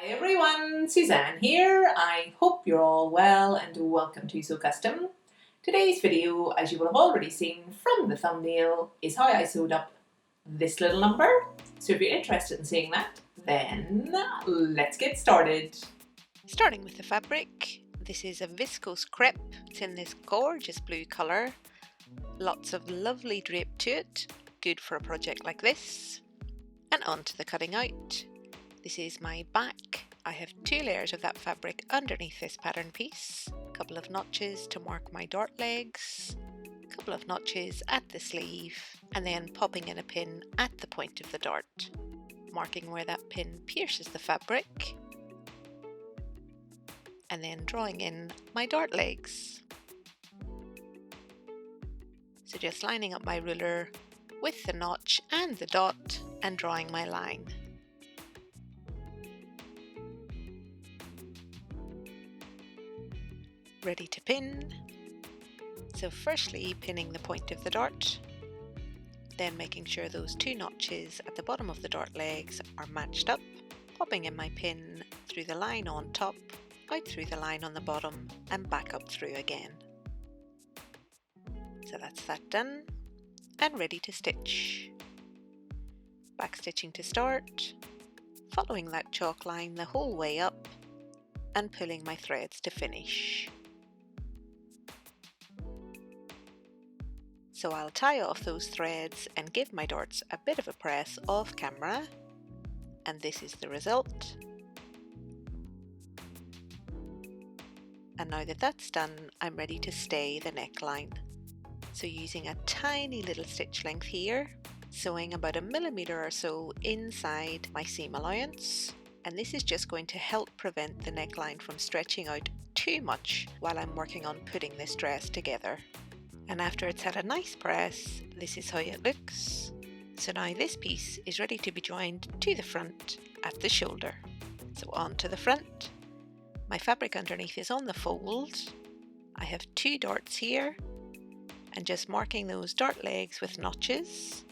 Hi everyone, Suzanne here. I hope you're all well and welcome to Sew Custom. Today's video, as you will have already seen from the thumbnail, is how I sewed up this little number. So if you're interested in seeing that, then let's get started. Starting with the fabric, this is a viscose crepe. It's in this gorgeous blue colour. Lots of lovely drape to it, good for a project like this. And on to the cutting out. This is my back. I have 2 layers of that fabric underneath this pattern piece. A couple of notches to mark my dart legs. A couple of notches at the sleeve, and then popping in a pin at the point of the dart, marking where that pin pierces the fabric, and then drawing in my dart legs. So just lining up my ruler with the notch and the dot and drawing my line. Ready to pin. So firstly pinning the point of the dart, then making sure those 2 notches at the bottom of the dart legs are matched up, popping in my pin through the line on top, out through the line on the bottom and back up through again. So that's that done and ready to stitch. Back stitching to start, following that chalk line the whole way up and pulling my threads to finish. So I'll tie off those threads and give my darts a bit of a press off camera, and this is the result. And now that that's done, I'm ready to stay the neckline. So using a tiny little stitch length here, sewing about 1 millimeter or so inside my seam allowance, and this is just going to help prevent the neckline from stretching out too much while I'm working on putting this dress together. And after it's had a nice press, this is how it looks. So now this piece is ready to be joined to the front at the shoulder. So on to the front. My fabric underneath is on the fold. I have 2 darts here and just marking those dart legs with notches.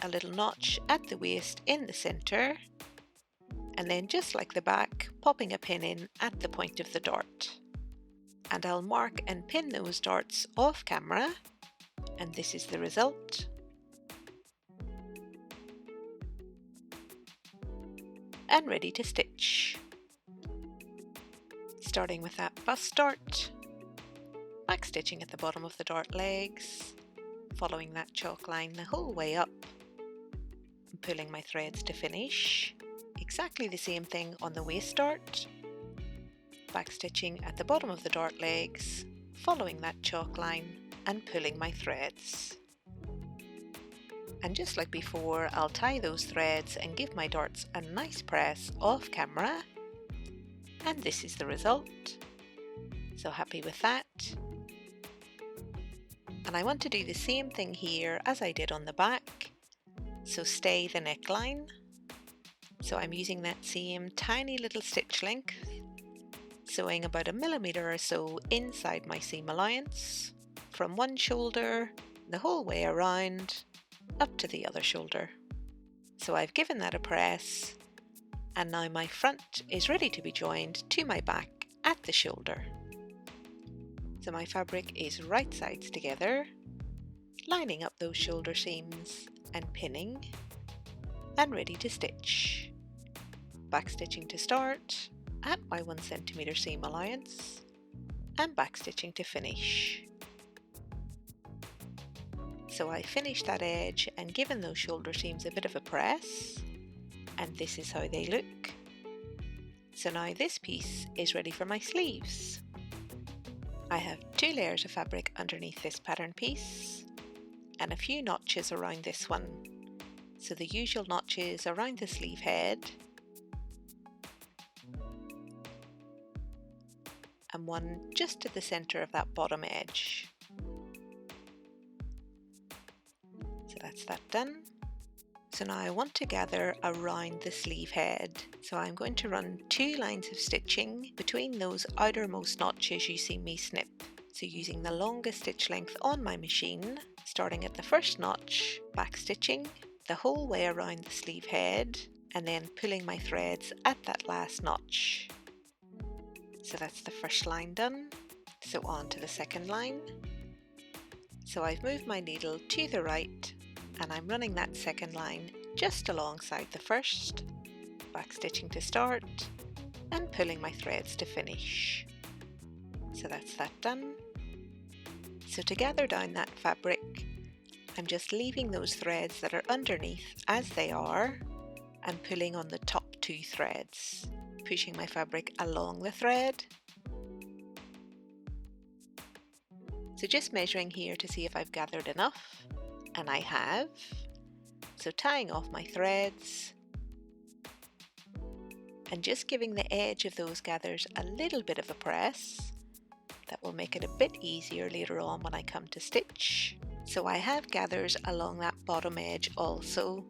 A little notch at the waist in the centre, and then just like the back, popping a pin in at the point of the dart. And I'll mark and pin those darts off camera, and this is the result. And ready to stitch. Starting with that bust dart, back stitching at the bottom of the dart legs, following that chalk line the whole way up, and pulling my threads to finish. Exactly the same thing on the waist dart. Back stitching at the bottom of the dart legs, following that chalk line and pulling my threads. And just like before, I'll tie those threads and give my darts a nice press off camera, and this is the result. So happy with that. And I want to do the same thing here as I did on the back, so stay the neckline. So I'm using that same tiny little stitch length, sewing about 1 millimeter or so inside my seam allowance, from one shoulder the whole way around up to the other shoulder. So I've given that a press, and now my front is ready to be joined to my back at the shoulder. So my fabric is right sides together, lining up those shoulder seams and pinning, and ready to stitch. Back stitching to start at my 1 centimeter seam allowance, and back stitching to finish. So I finished that edge and given those shoulder seams a bit of a press, and this is how they look. So now this piece is ready for my sleeves. I have 2 layers of fabric underneath this pattern piece and a few notches around this one. So the usual notches around the sleeve head, and one just at the centre of that bottom edge. So that's that done. So now I want to gather around the sleeve head. So I'm going to run 2 lines of stitching between those outermost notches you see me snip. So using the longest stitch length on my machine, starting at the first notch, back stitching the whole way around the sleeve head, and then pulling my threads at that last notch. So that's the first line done. So on to the second line. So I've moved my needle to the right and I'm running that second line just alongside the first, backstitching to start and pulling my threads to finish. So that's that done. So to gather down that fabric, I'm just leaving those threads that are underneath as they are and pulling on the top 2 threads, pushing my fabric along the thread. So just measuring here to see if I've gathered enough, and I have. So tying off my threads and just giving the edge of those gathers a little bit of a press. That will make it a bit easier later on when I come to stitch. So I have gathers along that bottom edge also.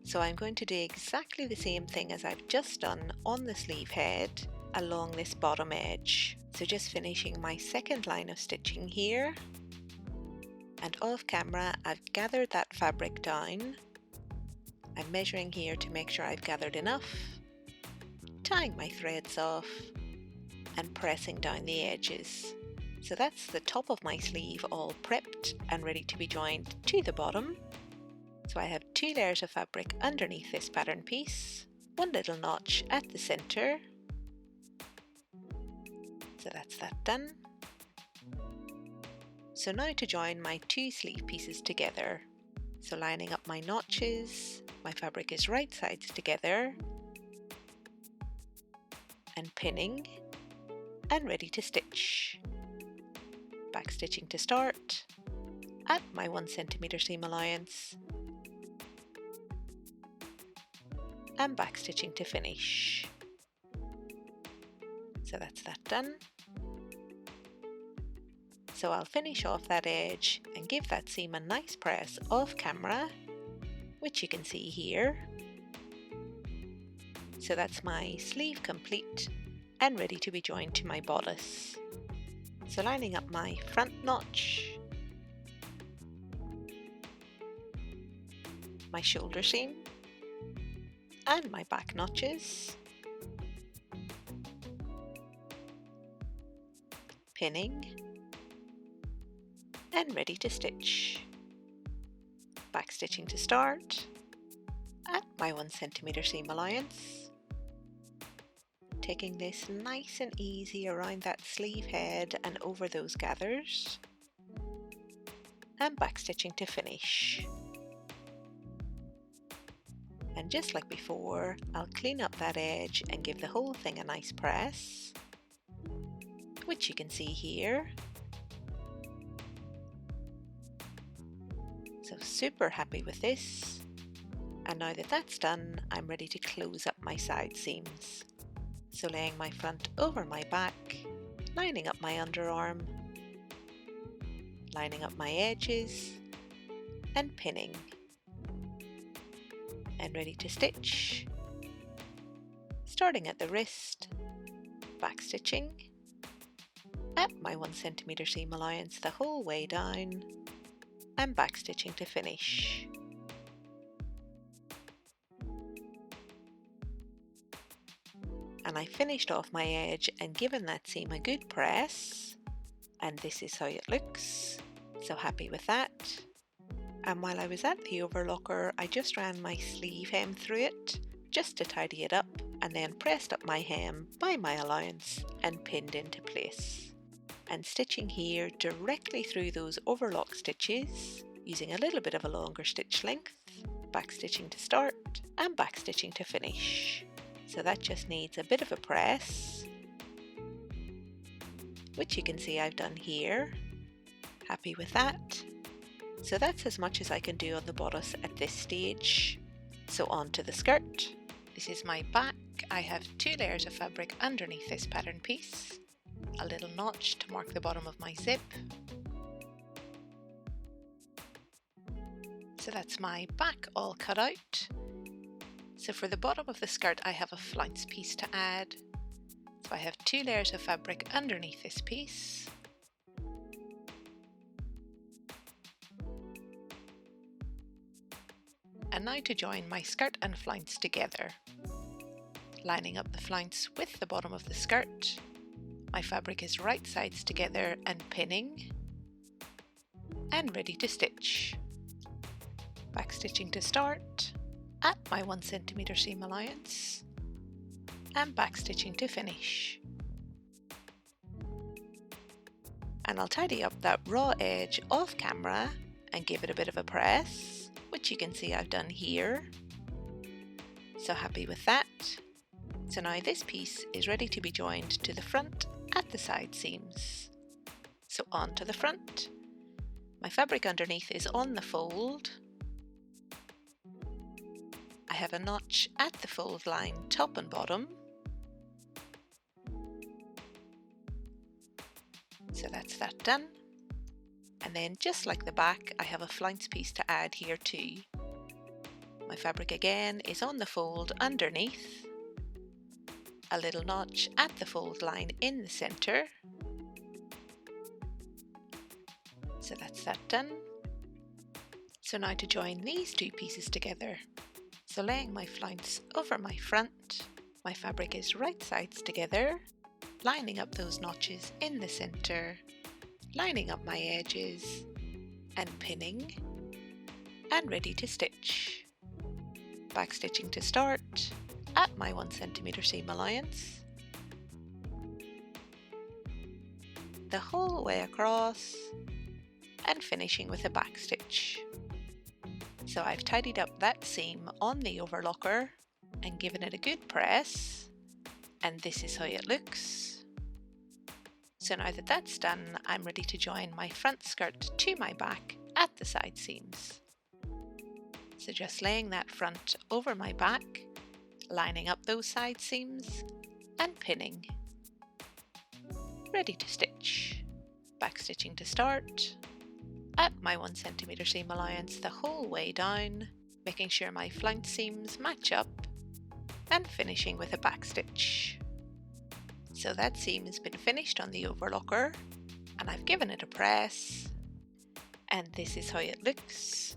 So I'm going to do exactly the same thing as I've just done on the sleeve head along this bottom edge. So just finishing my second line of stitching here. And off camera I've gathered that fabric down. I'm measuring here to make sure I've gathered enough, tying my threads off and pressing down the edges. So that's the top of my sleeve all prepped and ready to be joined to the bottom. So I have 2 layers of fabric underneath this pattern piece, 1 little notch at the center. So that's that done. So now to join my 2 sleeve pieces together. So lining up my notches, my fabric is right sides together and pinning and ready to stitch. Backstitching to start at my 1 centimeter seam allowance and backstitching to finish. So that's that done. So I'll finish off that edge and give that seam a nice press off camera, which you can see here. So that's my sleeve complete and ready to be joined to my bodice. So lining up my front notch, my shoulder seam and my back notches, pinning and ready to stitch. Backstitching to start at my 1 centimeter seam allowance, taking this nice and easy around that sleeve head and over those gathers, and backstitching to finish. And just like before, I'll clean up that edge and give the whole thing a nice press, which you can see here. So super happy with this. And now that that's done, I'm ready to close up my side seams. So laying my front over my back, lining up my underarm, lining up my edges and pinning. And ready to stitch. Starting at the wrist, backstitching at my 1 centimeter seam allowance the whole way down and backstitching to finish. And I finished off my edge and given that seam a good press, and this is how it looks. So happy with that. And while I was at the overlocker, I just ran my sleeve hem through it just to tidy it up, and then pressed up my hem by my allowance and pinned into place. And stitching here directly through those overlock stitches using a little bit of a longer stitch length, backstitching to start and backstitching to finish. So that just needs a bit of a press, which you can see I've done here. Happy with that. So that's as much as I can do on the bodice at this stage. So on to the skirt. This is my back. I have 2 layers of fabric underneath this pattern piece, a little notch to mark the bottom of my zip. So that's my back all cut out. So for the bottom of the skirt I have a flounce piece to add. So I have 2 layers of fabric underneath this piece. And now to join my skirt and flounce together. Lining up the flounce with the bottom of the skirt. My fabric is right sides together and pinning. And ready to stitch. Backstitching to start at my 1 centimeter seam allowance and backstitching to finish. And I'll tidy up that raw edge off camera and give it a bit of a press, which you can see I've done here. So happy with that. So now this piece is ready to be joined to the front at the side seams. So on to the front. My fabric underneath is on the fold. I have a notch at the fold line, top and bottom. So that's that done. And then just like the back, I have a flounce piece to add here too. My fabric again is on the fold underneath. A little notch at the fold line in the center. So that's that done. So now to join these two pieces together. So laying my flounce over my front, my fabric is right sides together, lining up those notches in the center, lining up my edges and pinning, and ready to stitch. Backstitching to start at my 1 centimeter seam allowance, the whole way across and finishing with a backstitch. So I've tidied up that seam on the overlocker and given it a good press, and this is how it looks. So now that that's done, I'm ready to join my front skirt to my back at the side seams. So just laying that front over my back, lining up those side seams and pinning. Ready to stitch. Backstitching to start at my 1 centimeter seam allowance the whole way down, making sure my flounce seams match up and finishing with a backstitch. So that seam has been finished on the overlocker and I've given it a press, and this is how it looks.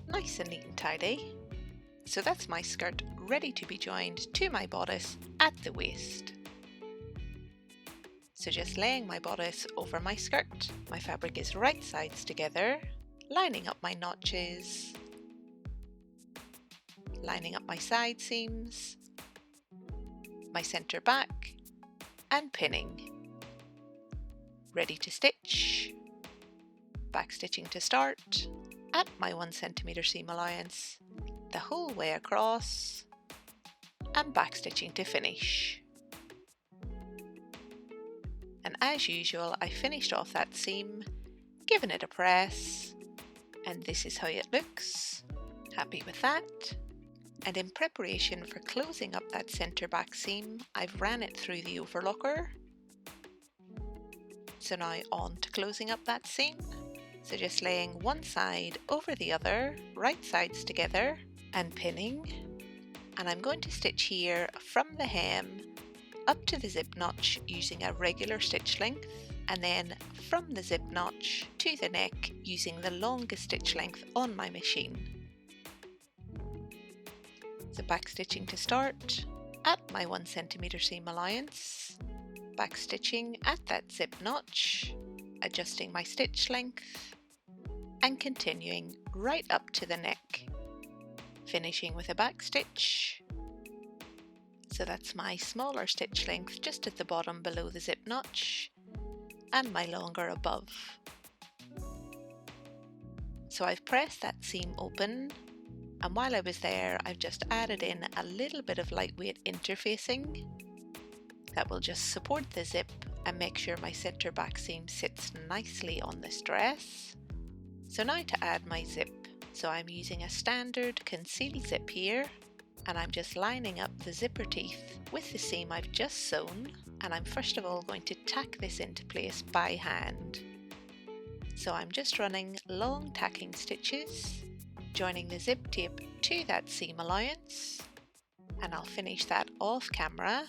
Nice and neat and tidy. So that's my skirt ready to be joined to my bodice at the waist. So just laying my bodice over my skirt, my fabric is right sides together, lining up my notches, lining up my side seams, my center back and pinning. Ready to stitch. Backstitching to start at my 1 centimeter seam allowance the whole way across and backstitching to finish. And as usual, I finished off that seam, given it a press, and this is how it looks. Happy with that. And in preparation for closing up that center back seam, I've ran it through the overlocker. So now on to closing up that seam. So just laying one side over the other, right sides together and pinning. And I'm going to stitch here from the hem up to the zip notch using a regular stitch length, and then from the zip notch to the neck using the longest stitch length on my machine. So backstitching to start at my 1 centimeter seam allowance, backstitching at that zip notch, adjusting my stitch length and continuing right up to the neck, finishing with a backstitch. So that's my smaller stitch length just at the bottom below the zip notch and my longer above. So I've pressed that seam open, and while I was there I've just added in a little bit of lightweight interfacing that will just support the zip and make sure my center back seam sits nicely on this dress. So now to add my zip. So I'm using a standard conceal zip here, and I'm just lining up the zipper teeth with the seam I've just sewn, and I'm first of all going to tack this into place by hand. So I'm just running long tacking stitches, joining the zip tape to that seam allowance, and I'll finish that off camera,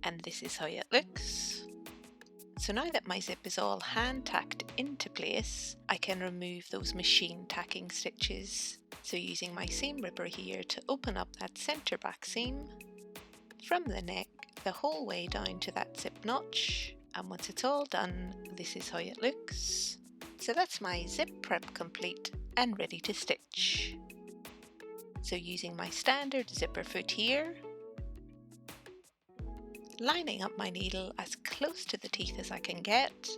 and this is how it looks. So now that my zip is all hand tacked into place, I can remove those machine tacking stitches. So using my seam ripper here to open up that centre back seam from the neck the whole way down to that zip notch, and once it's all done, this is how it looks. So that's my zip prep complete and ready to stitch. So using my standard zipper foot here, lining up my needle as close to the teeth as I can get,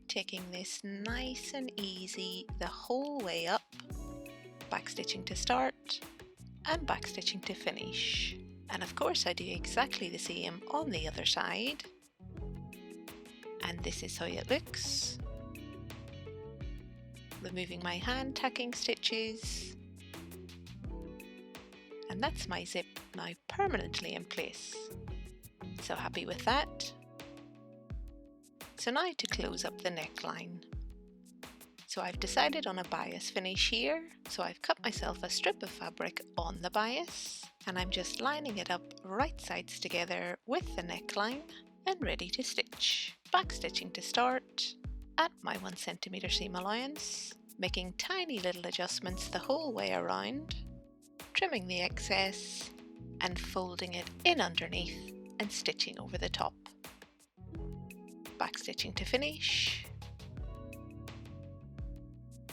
taking this nice and easy the whole way up, backstitching to start and backstitching to finish. And of course I do exactly the same on the other side. And this is how it looks. Removing my hand tacking stitches. And that's my zip now permanently in place. So happy with that. So now to close up the neckline. So I've decided on a bias finish here. So I've cut myself a strip of fabric on the bias and I'm just lining it up right sides together with the neckline and ready to stitch. Backstitching to start at my 1 centimeter seam allowance, making tiny little adjustments the whole way around, trimming the excess and folding it in underneath and stitching over the top. Backstitching to finish.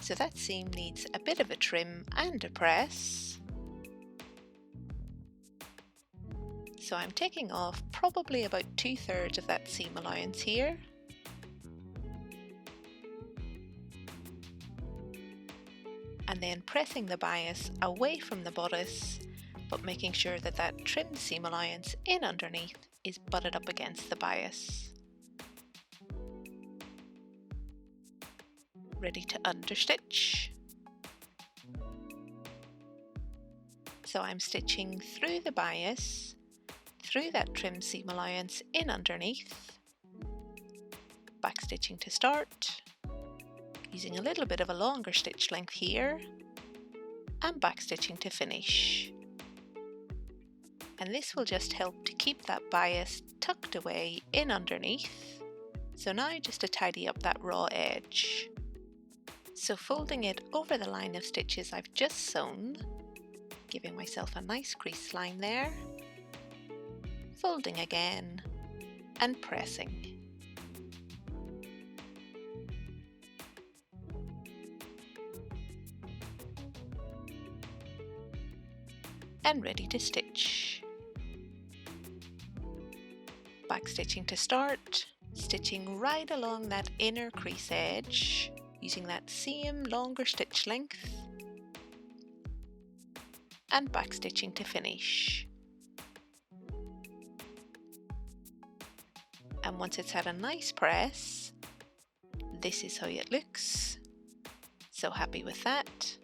So that seam needs a bit of a trim and a press. So I'm taking off probably about 2/3 of that seam allowance here. And then pressing the bias away from the bodice, but making sure that that trimmed seam allowance in underneath is butted up against the bias. Ready to understitch. So I'm stitching through the bias, through that trim seam allowance in underneath, backstitching to start, using a little bit of a longer stitch length here, and backstitching to finish. And this will just help to keep that bias tucked away in underneath. So now just to tidy up that raw edge. So folding it over the line of stitches I've just sewn, giving myself a nice crease line there, folding again and pressing. And ready to stitch. Backstitching to start, stitching right along that inner crease edge, using that same longer stitch length, and backstitching to finish. And once it's had a nice press, this is how it looks. So happy with that.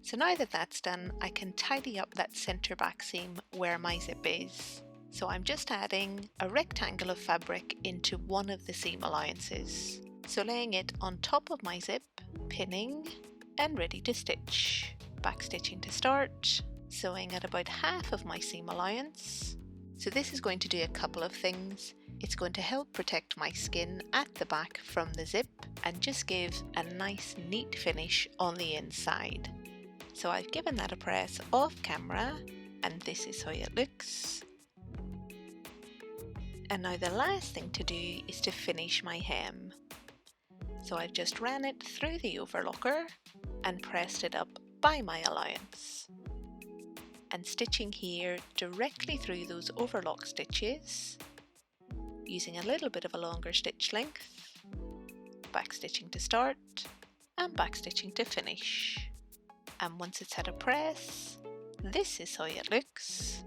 So now that that's done, I can tidy up that centre back seam where my zip is. So I'm just adding a rectangle of fabric into one of the seam allowances. So laying it on top of my zip, pinning and ready to stitch. Backstitching to start, sewing at about half of my seam allowance. So this is going to do a couple of things. It's going to help protect my skin at the back from the zip and just give a nice neat finish on the inside. So I've given that a press off camera and this is how it looks. And now the last thing to do is to finish my hem. So I've just ran it through the overlocker and pressed it up by my allowance. And stitching here directly through those overlock stitches, using a little bit of a longer stitch length, backstitching to start and backstitching to finish. And once it's had a press, this is how it looks,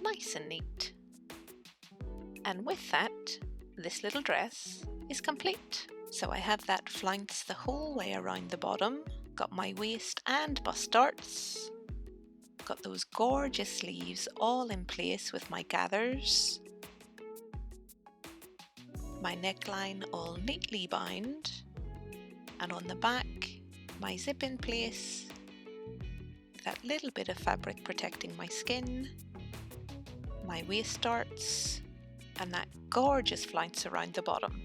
nice and neat. And with that, this little dress is complete. So I have that flounce the whole way around the bottom, got my waist and bust darts, got those gorgeous sleeves all in place with my gathers, my neckline all neatly bound, and on the back, my zip in place, that little bit of fabric protecting my skin, my waist darts, and that gorgeous flounce around the bottom.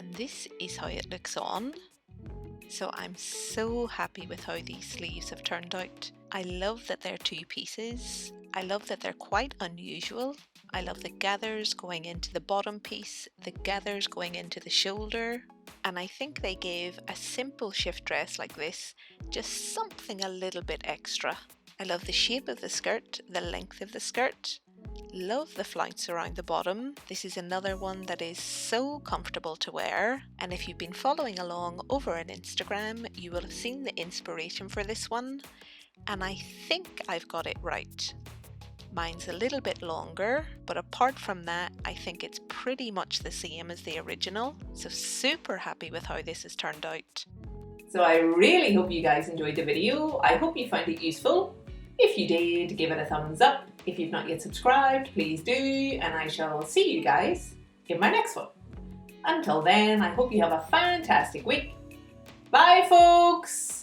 and this is how it looks on. So I'm so happy with how these sleeves have turned out. I love that they're two pieces. I love that they're quite unusual. I love the gathers going into the bottom piece, the gathers going into the shoulder, and I think they gave a simple shift dress like this just something a little bit extra. I love the shape of the skirt, the length of the skirt. Love the flounce around the bottom. This is another one that is so comfortable to wear, and if you've been following along over on Instagram, you will have seen the inspiration for this one, and I think I've got it right. Mine's a little bit longer, but apart from that, I think it's pretty much the same as the original, so super happy with how this has turned out. So I really hope you guys enjoyed the video. I hope you found it useful. If you did, give it a thumbs up. If you've not yet subscribed, please do, and I shall see you guys in my next one. Until then, I hope you have a fantastic week. Bye, folks!